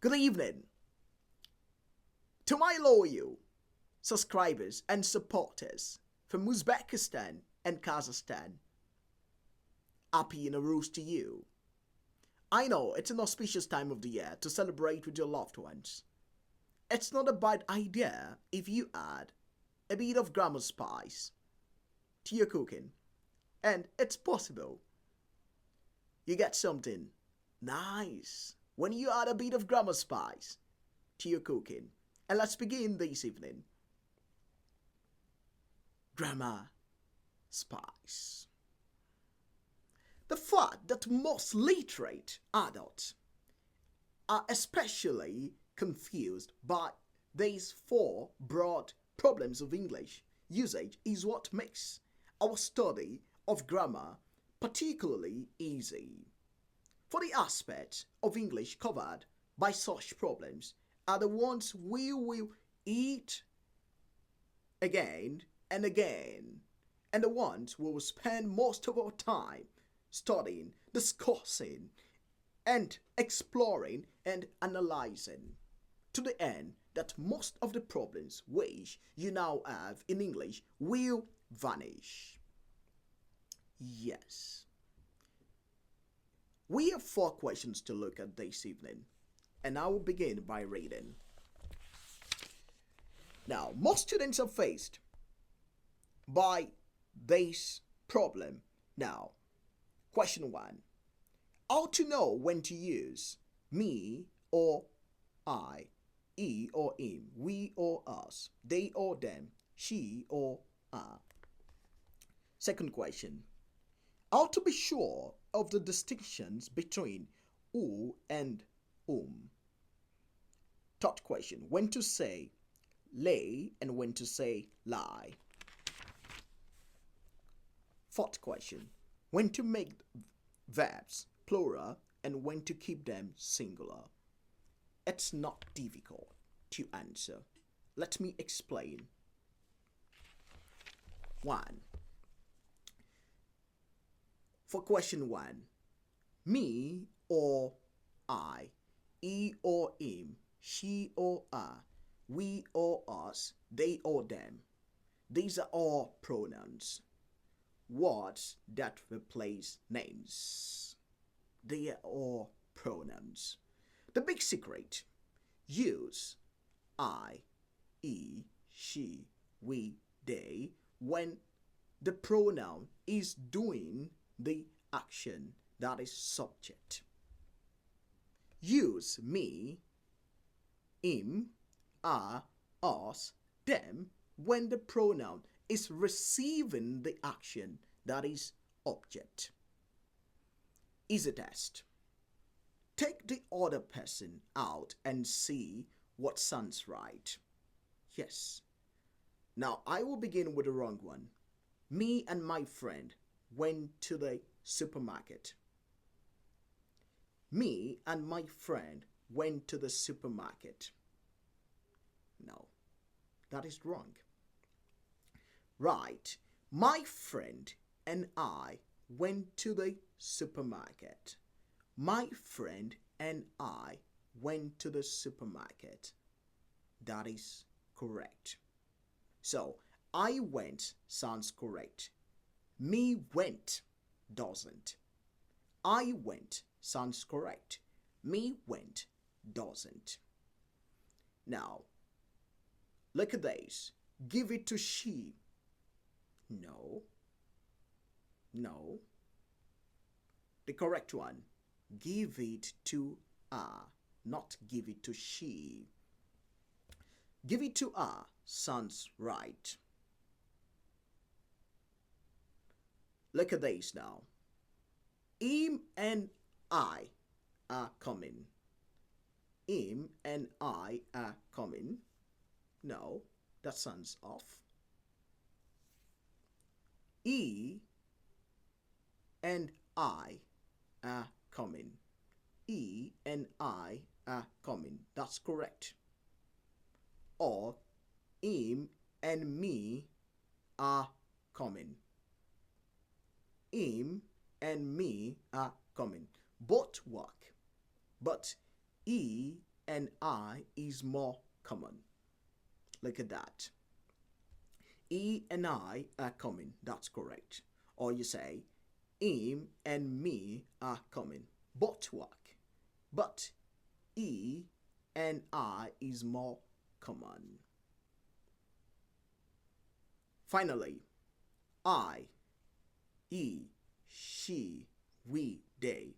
Good evening to my loyal subscribers and supporters from Uzbekistan and Kazakhstan. Happy Nowruz to you. I know it's an auspicious time of the year to celebrate with your loved ones. It's not a bad idea if you add a bit of grammar spice to your cooking, and it's possible you get something nice when you add a bit of grammar spice to your cooking. And let's begin this evening. Grammar spice. The fact that most literate adults are especially confused by these four broad problems of English usage is what makes our study of grammar particularly easy. For the aspects of English covered by such problems are the ones we will eat again and again, and the ones we will spend most of our time studying, discussing, and exploring and analyzing, to the end that most of the problems which you now have in English will vanish. Yes. We have four questions to look at this evening, and I will begin by reading. Now, most students are faced by this problem. Now, question one: how to know when to use me or I, he or him, we or us, they or them, she or her. Second question: how to be sure of the distinctions between who and whom. Third question: when to say lay and when to say lie. Fourth question: when to make verbs plural and when to keep them singular. It's not difficult to answer. Let me explain. 1. For question 1, me or I, he or him, she or her, we or us, they or them. These are all pronouns. Words that replace names. They are all pronouns. The big secret: use I, he, she, we, they when the pronoun is doing the action that is subject. Use me, him, her, us, them when the pronoun is receiving the action that is object. Is a test. Take the other person out and see what sounds right. Yes. Now I will begin with the wrong one. Me and my friend went to the supermarket. Me and my friend went to the supermarket. No, that is wrong. Right. My friend and I went to the supermarket. My friend and I went to the supermarket. That is correct. So, I went sounds correct. Me went doesn't. I went sounds correct. Me went doesn't. Now, look at this. Give it to she. No. No. The correct one: give it to her, not give it to she. Give it to her sounds right. Look at this now. Him and I are coming. Him and I are coming. No, that sounds off. He and I are coming. He and I are coming. That's correct. Or him and me are coming. Him and me are coming. Both work. But he and I is more common. Look at that. He and I are coming. That's correct. Or you say, him and me are coming. Both work. But he and I is more common. Finally, I, he, she, we, they,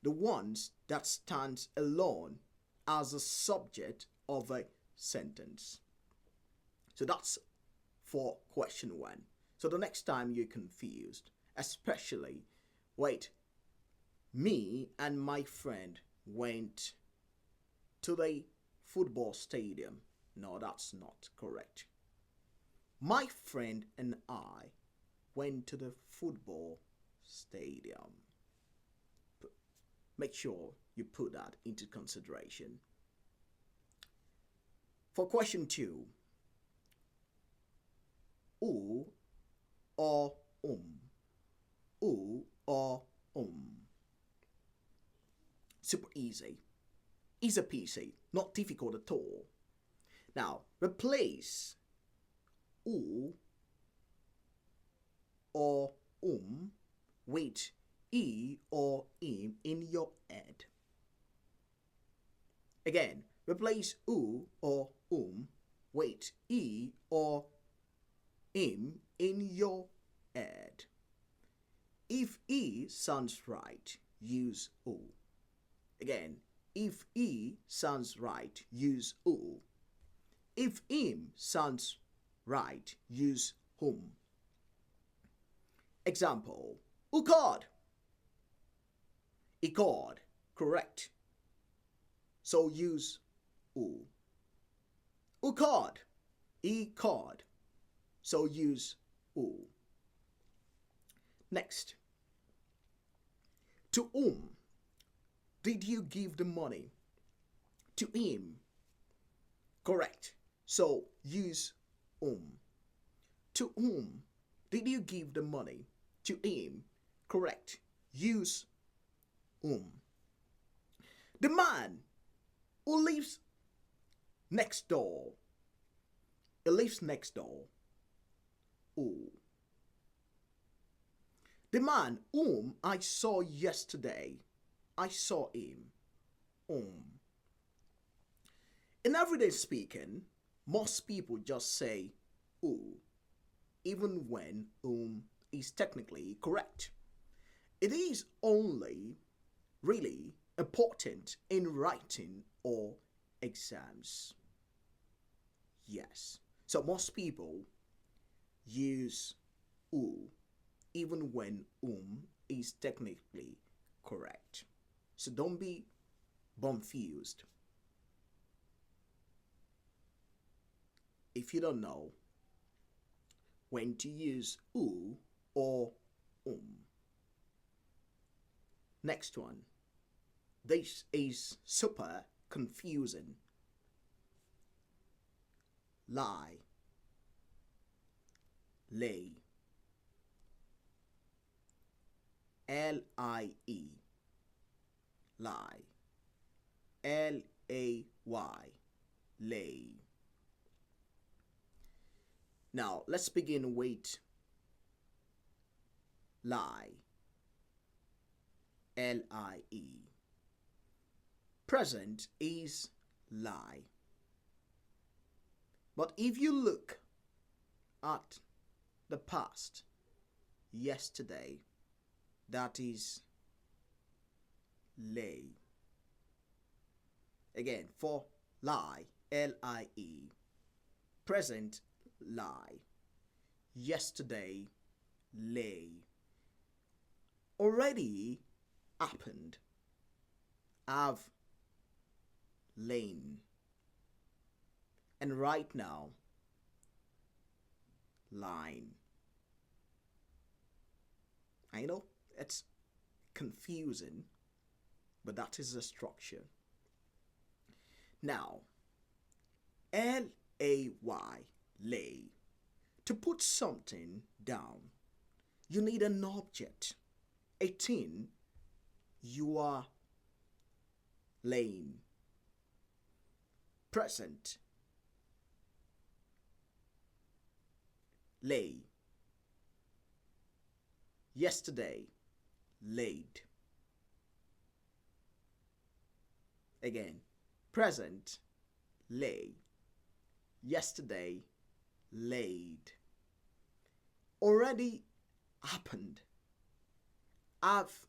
the ones that stands alone as a subject of a sentence. So that's for question one. So the next time you're confused, especially, wait, me and my friend went to the football stadium. No, that's not correct. My friend and I went to the football stadium. Make sure you put that into consideration. For question two, u or u or super easy. Easy peasy, not difficult at all. Now, replace u or with e or im in your head. Again, replace u or with e or im in your head. If e sounds right, use u. Again, if e sounds right, use u. If im sounds right, use whom. Example, who called? He called, correct. So use who. Who called? He called. So use who. Next, to whom did you give the money? To him. Correct. So use whom. To whom did you give the money? To him. Correct. Use whom. The man who lives next door. He lives next door. Who? The man whom I saw yesterday. I saw him. Whom. In everyday speaking, most people just say who, even when is technically correct. It is only really important in writing or exams. Yes. So most people use who even when is technically correct. So don't be confused. If you don't know when to use who or Next one. This is super confusing. Lie. Lay. L-I-E. Lie. L-A-Y. Lay. Now, let's begin with lie. L-I-E. Present is lie. But if you look at the past, yesterday, that is lay. Again, for lie, L-I-E. Present, lie. Yesterday, lay. Already happened, have lain. And right now, line. I know it's confusing, but that is the structure. Now, L-A-Y, lay. To put something down, you need an object, a thing you are laying. present, lay. Yesterday, laid. Again, present, lay. Yesterday, laid. Already happened. I've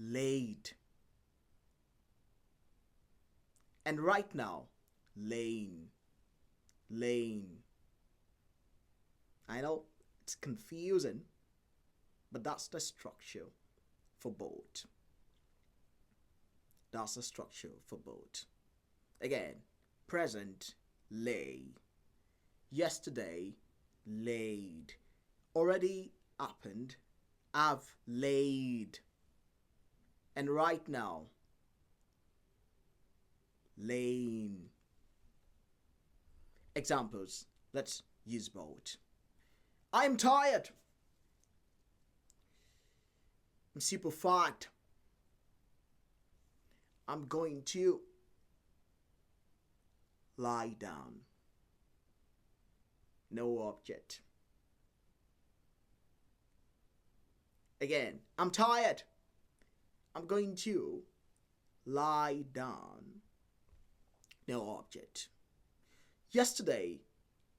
laid. And right now, laying. Laying. I know it's confusing, but that's the structure for both. That's the structure for both. Again, present, lay. Yesterday, laid. Already happened. I've laid. And right now, laying. Examples. Let's use both. I'm tired. I'm super fat. I'm going to lie down. No object. Again, I'm tired. I'm going to lie down. No object. Yesterday,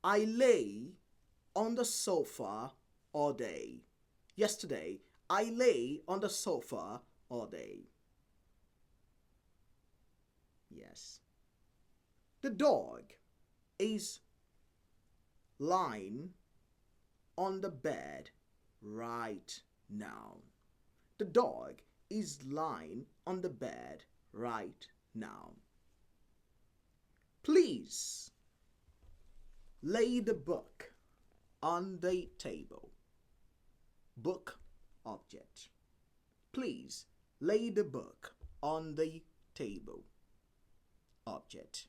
I lay on the sofa all day. Yesterday, I lay on the sofa all day. Yes. The dog is lying on the bed right now. The dog is lying on the bed right now. Please lay the book on the table. Book object. Please lay the book on the table. Object.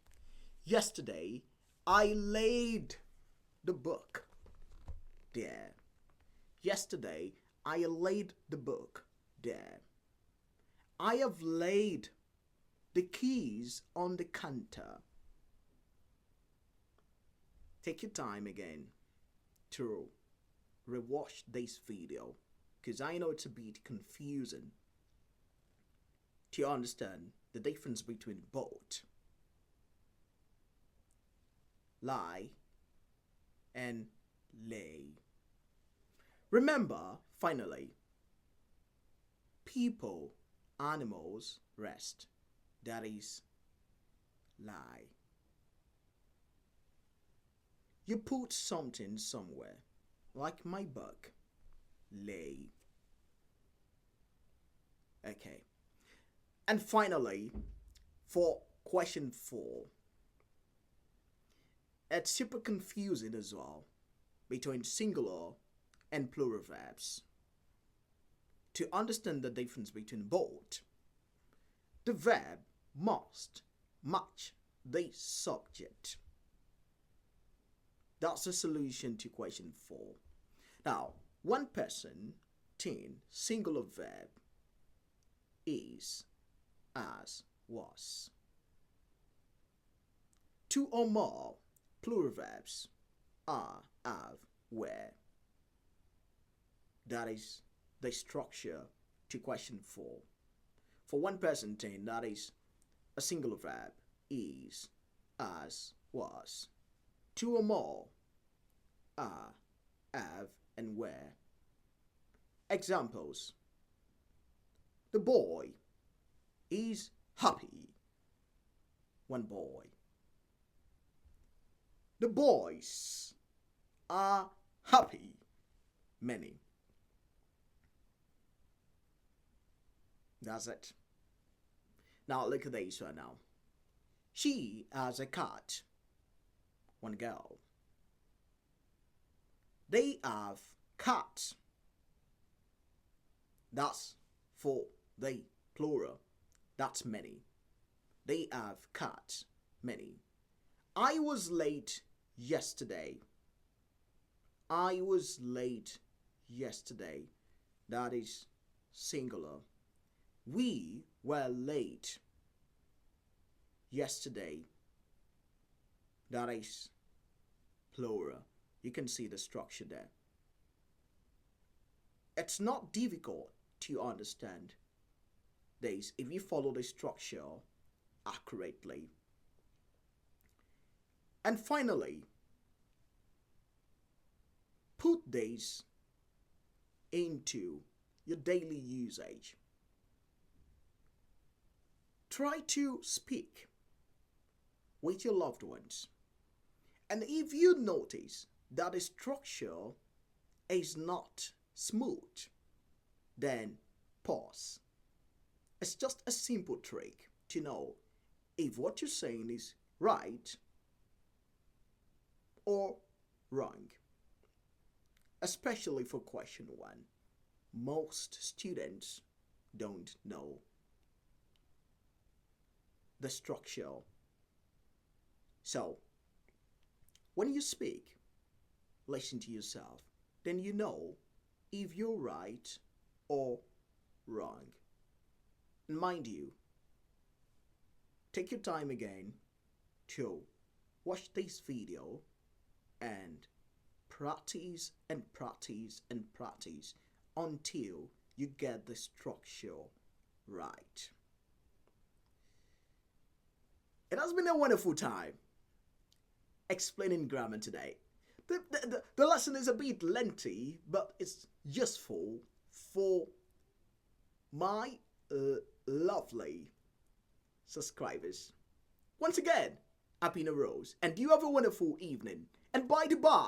Yesterday, I laid the book there. Yesterday, I laid the book there. I have laid the keys on the counter. Take your time again to rewatch this video, because I know it's a bit confusing to understand the difference between both lie and lay. Remember, finally, people, animals rest. That is lie. You put something somewhere, like my book, lay. Okay. And finally, for question 4, it's super confusing as well between singular and plural verbs. To understand the difference between both, the verb must match the subject. That's the solution to question 4. Now, one person, 10, singular verb, is, as, was. 2 or more plural verbs are, have, were. That is the structure to question 4. For one person, 10, that is a singular verb, is, as, was. 2 or more are, have, and were. Examples. The boy is happy. One boy. The boys are happy. Many. That's it. Now look at this one now. She has a cat. One girl. They have cats. That's for the plural. That's many. They have cats. Many. I was late yesterday. I was late yesterday. That is singular. We were late yesterday. that is plural. You can see the structure there. It's not difficult to understand this if you follow the structure accurately. And finally, put this into your daily usage. Try to speak with your loved ones. And if you notice that the structure is not smooth, then pause. It's just a simple trick to know if what you're saying is right or wrong. Especially for question 1. Most students don't know the structure. So, when you speak, listen to yourself. Then you know if you're right or wrong. And mind you, take your time again to watch this video and practice and practice and practice until you get the structure right. It has been a wonderful time explaining grammar today. The lesson is a bit lengthy, but it's useful for my lovely subscribers. Once again, happy New Rose, and you have a wonderful evening. And by the by,